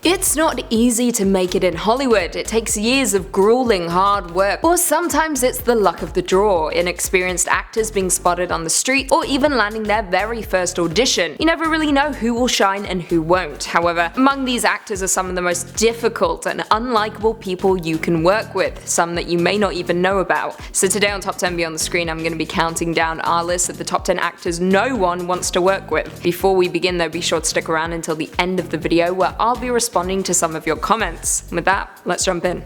It's not easy to make it in Hollywood. It takes years of grueling hard work, or sometimes it's the luck of the draw, inexperienced actors being spotted on the street, or even landing their very first audition. You never really know who will shine and who won't. However, among these actors are some of the most difficult and unlikable people you can work with, some that you may not even know about. So today on Top 10 Beyond the Screen, I'm going to be counting down our list of the top 10 actors no one wants to work with. Before we begin though, be sure to stick around until the end of the video where I'll be responding to some of your comments. With that, let's jump in.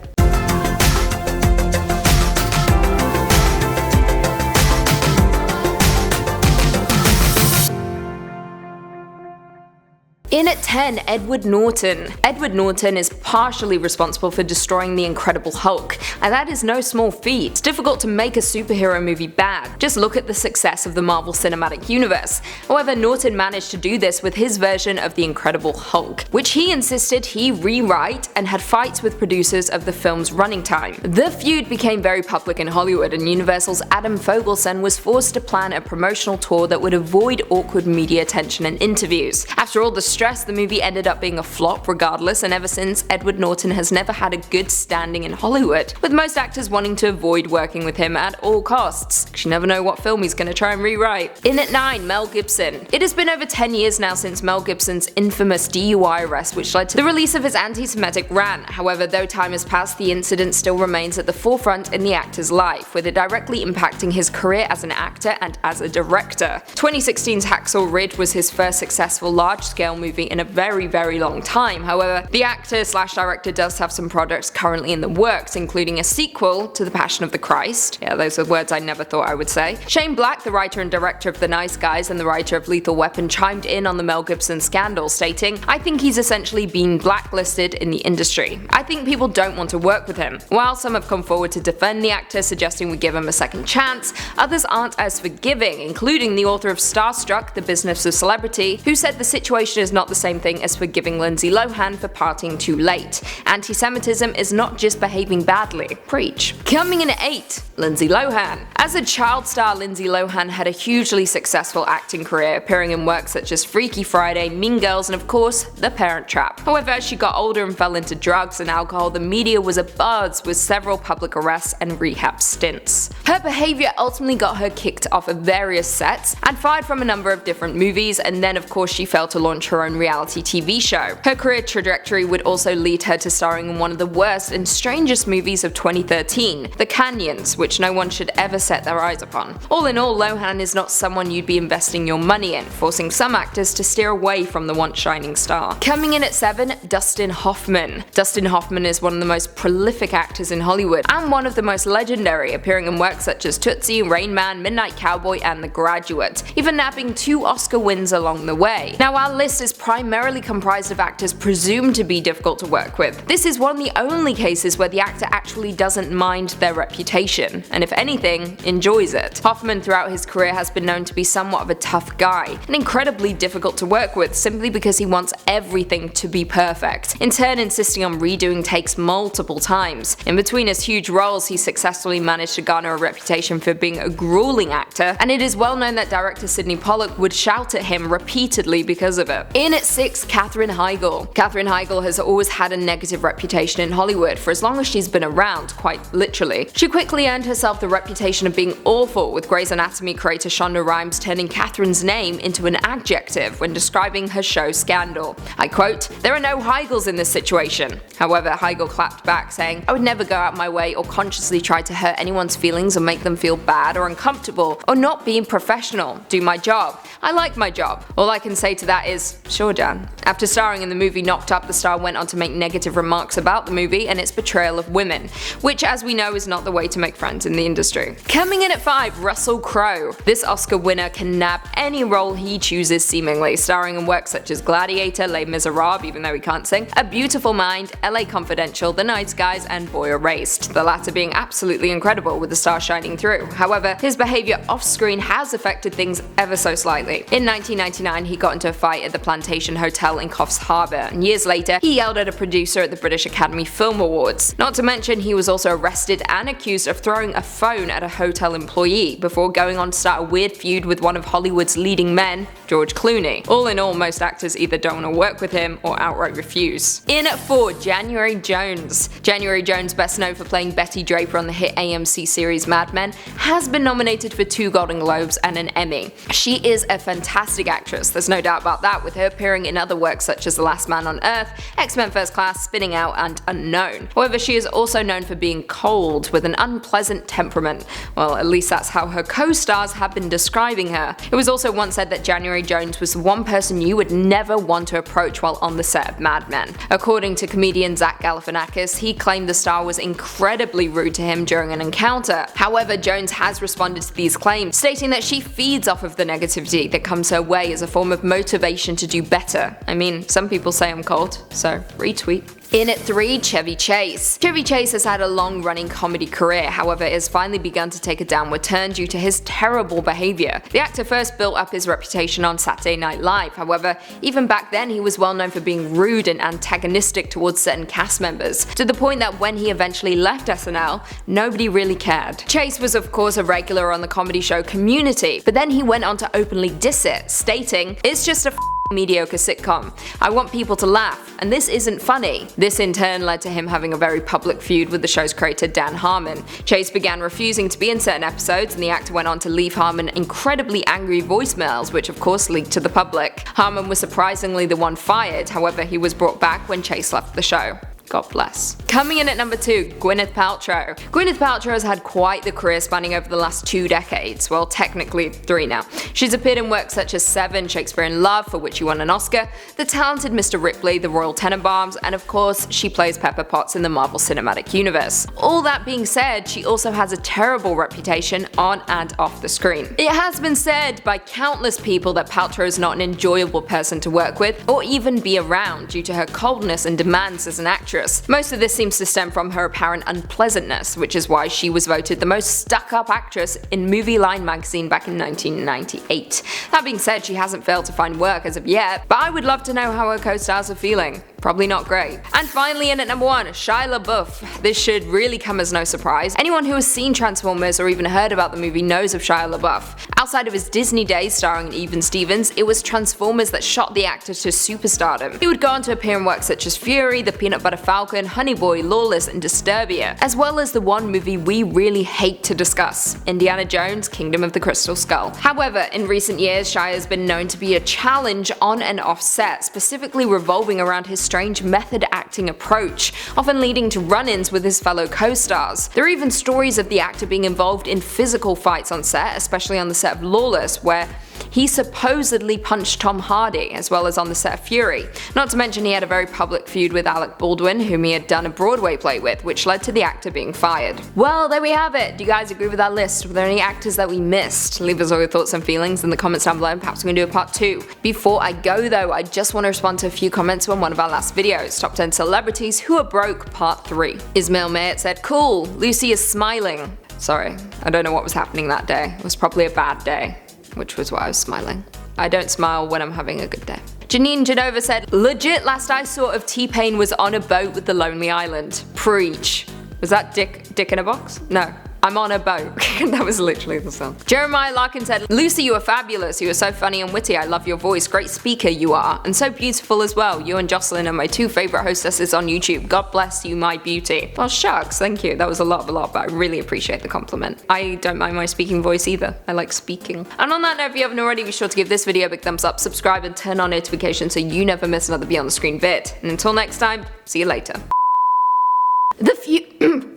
In at 10, Edward Norton. Edward Norton is partially responsible for destroying the Incredible Hulk, and that is no small feat. It's difficult to make a superhero movie bad. Just look at the success of the Marvel Cinematic Universe. However, Norton managed to do this with his version of the Incredible Hulk, which he insisted he rewrite and had fights with producers of the film's running time. The feud became very public in Hollywood, and Universal's Adam Fogelson was forced to plan a promotional tour that would avoid awkward media attention and interviews. After all the stress, the movie ended up being a flop regardless, and ever since, Edward Norton has never had a good standing in Hollywood, with most actors wanting to avoid working with him at all costs, because you never know what film he's going to try and rewrite. In at 9, Mel Gibson. It has been over 10 years now since Mel Gibson's infamous DUI arrest, which led to the release of his anti-Semitic rant. However, though time has passed, the incident still remains at the forefront in the actor's life, with it directly impacting his career as an actor and as a director. 2016's Hacksaw Ridge was his first successful large-scale movie in a very long time. However, the actor/director does have some projects currently in the works, including a sequel to The Passion of the Christ. Yeah, those are words I never thought I would say. Shane Black, the writer and director of The Nice Guys and the writer of Lethal Weapon, chimed in on the Mel Gibson scandal, stating, "I think he's essentially been blacklisted in the industry. I think people don't want to work with him." While some have come forward to defend the actor, suggesting we give him a second chance, others aren't as forgiving, including the author of Starstruck, The Business of Celebrity, who said the situation is not the same thing as forgiving Lindsay Lohan for partying too late. Anti-Semitism is not just behaving badly. Preach. Coming in at 8, Lindsay Lohan. As a child star, Lindsay Lohan had a hugely successful acting career, appearing in works such as Freaky Friday, Mean Girls, and of course, The Parent Trap. However, as she got older and fell into drugs and alcohol, the media was abuzz with several public arrests and rehab stints. Her behavior ultimately got her kicked off of various sets and fired from a number of different movies, and then of course she failed to launch her own reality TV show. Her career trajectory would also lead her to starring in one of the worst and strangest movies of 2013, The Canyons, which no one should ever set their eyes upon. All in all, Lohan is not someone you'd be investing your money in, forcing some actors to steer away from the once shining star. Coming in at 7, Dustin Hoffman. Dustin Hoffman is one of the most prolific actors in Hollywood, and one of the most legendary, appearing in works such as Tootsie, Rain Man, Midnight Cowboy, and The Graduate, even nabbing 2 Oscar wins along the way. Now, our list is primarily comprised of actors presumed to be difficult to work with. This is one of the only cases where the actor actually doesn't mind their reputation, and if anything, enjoys it. Hoffman throughout his career has been known to be somewhat of a tough guy, and incredibly difficult to work with simply because he wants everything to be perfect, in turn insisting on redoing takes multiple times. In between his huge roles, he successfully managed to garner a reputation for being a grueling actor, and it is well known that director Sidney Pollack would shout at him repeatedly because of it. In at 6, Katherine HEIGL. Katherine HEIGL has always had a negative reputation in Hollywood for as long as she's been around, quite literally. She quickly earned herself the reputation of being awful, with Grey's Anatomy creator Shonda Rhimes turning Katherine's name into an adjective when describing her show Scandal. I quote, "There are no HEIGLs in this situation." However, HEIGL clapped back, saying, "I would never go out my way or consciously try to hurt anyone's feelings or make them feel bad or uncomfortable or not being professional. Do my job. I like my job." All I can say to that is, sure Jan. After starring in the movie Knocked Up, the star went on to make negative remarks about the movie and its portrayal of women, which as we know is not the way to make friends in the industry. Coming in at 5, Russell Crowe. This Oscar winner can nab any role he chooses seemingly, starring in works such as Gladiator, Les Miserables, even though he can't sing, A Beautiful Mind, LA Confidential, The Nice Guys, and Boy Erased, the latter being absolutely incredible with the star shining through. However, his behavior off-screen has affected things ever so slightly. In 1999, he got into a fight at the Plantation Plantation Hotel in Coffs Harbour, and years later he yelled at a producer at the British Academy Film Awards. Not to mention he was also arrested and accused of throwing a phone at a hotel employee before going on to start a weird feud with one of Hollywood's leading men, George Clooney. All in all, most actors either don't want to work with him or outright refuse. In at 4, January Jones. January Jones, best known for playing Betty Draper on the hit AMC series Mad Men, has been nominated for 2 Golden Globes and an Emmy. She is a fantastic actress, there's no doubt about that, with her appearing in other works such as The Last Man on Earth, X-Men First Class, Spinning Out, and Unknown. However, she is also known for being cold, with an unpleasant temperament. Well, at least that's how her co-stars have been describing her. It was also once said that January Jones was the one person you would never want to approach while on the set of Mad Men. According to comedian Zach Galifianakis, he claimed the star was incredibly rude to him during an encounter. However, Jones has responded to these claims, stating that she feeds off of the negativity that comes her way as a form of motivation to do better. I mean, some people say I'm cold, so retweet. In at 3, Chevy Chase. Chevy Chase has had a long-running comedy career, however it has finally begun to take a downward turn due to his terrible behaviour. The actor first built up his reputation on Saturday Night Live, however even back then he was well known for being rude and antagonistic towards certain cast members, to the point that when he eventually left SNL, nobody really cared. Chase was of course a regular on the comedy show Community, but then he went on to openly diss it, stating, "It's just a mediocre sitcom. I want people to laugh, and this isn't funny." This in turn led to him having a very public feud with the show's creator Dan Harmon. Chase began refusing to be in certain episodes, and the actor went on to leave Harmon incredibly angry voicemails, which of course leaked to the public. Harmon was surprisingly the one fired, however he was brought back when Chase left the show. God bless. Coming in at number 2, Gwyneth Paltrow. Gwyneth Paltrow has had quite the career spanning over the last 2 decades, well technically 3 now. She's appeared in works such as Seven, Shakespeare in Love, for which she won an Oscar, The Talented Mr. Ripley, The Royal Tenenbaums, and of course she plays Pepper Potts in the Marvel Cinematic Universe. All that being said, she also has a terrible reputation on and off the screen. It has been said by countless people that Paltrow is not an enjoyable person to work with or even be around due to her coldness and demands as an actress. Most of this seems to stem from her apparent unpleasantness, which is why she was voted the most stuck-up actress in Movie Line magazine back in 1998. That being said, she hasn't failed to find work as of yet, but I would love to know how her co-stars are feeling. Probably not great. And finally in at number 1, Shia LaBeouf. This should really come as no surprise. Anyone who has seen Transformers or even heard about the movie knows of Shia LaBeouf. Outside of his Disney days starring in Even Stevens, it was Transformers that shot the actor to superstardom. He would go on to appear in works such as Fury, The Peanut Butter Falcon, Honey Boy, Lawless, and Disturbia, as well as the one movie we really hate to discuss, Indiana Jones, Kingdom of the Crystal Skull. However, in recent years, Shia has been known to be a challenge on and off set, specifically revolving around his strange method acting approach, often leading to run-ins with his fellow co-stars. There are even stories of the actor being involved in physical fights on set, especially on the set of Lawless, where he supposedly punched Tom Hardy, as well as on the set of Fury. Not to mention he had a very public feud with Alec Baldwin, whom he had done a Broadway play with, which led to the actor being fired. Well, there we have it. Do you guys agree with that list? Were there any actors that we missed? Leave us all your thoughts and feelings in the comments down below, and perhaps we're going to do a part 2. Before I go though, I just want to respond to a few comments on one of our last videos, Top 10 Celebrities Who Are Broke Part 3. Ismail Mayet said, "Cool, Lucy is smiling." Sorry, I don't know what was happening that day. It was probably a bad day, which was why I was smiling. I don't smile when I'm having a good day. Janine Genova said, "Legit, last I saw of T-Pain was on a boat with the Lonely Island." Preach. Was that Dick in a box? No. I'm on a boat. That was literally the song. Jeremiah Larkin said, "Lucy, you are fabulous. You are so funny and witty. I love your voice. Great speaker you are. And so beautiful as well. You and Jocelyn are my 2 favorite hostesses on YouTube. God bless you, my beauty." Well, shucks, thank you. That was a lot, but I really appreciate the compliment. I don't mind my speaking voice either. I like speaking. And on that note, if you haven't already, be sure to give this video a big thumbs up, subscribe, and turn on notifications so you never miss another Beyond the Screen vid. And until next time, see you later.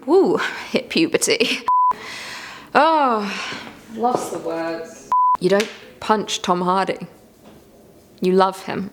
Ooh, hit puberty. Oh, lost the words. You don't punch Tom Hardy. You love him.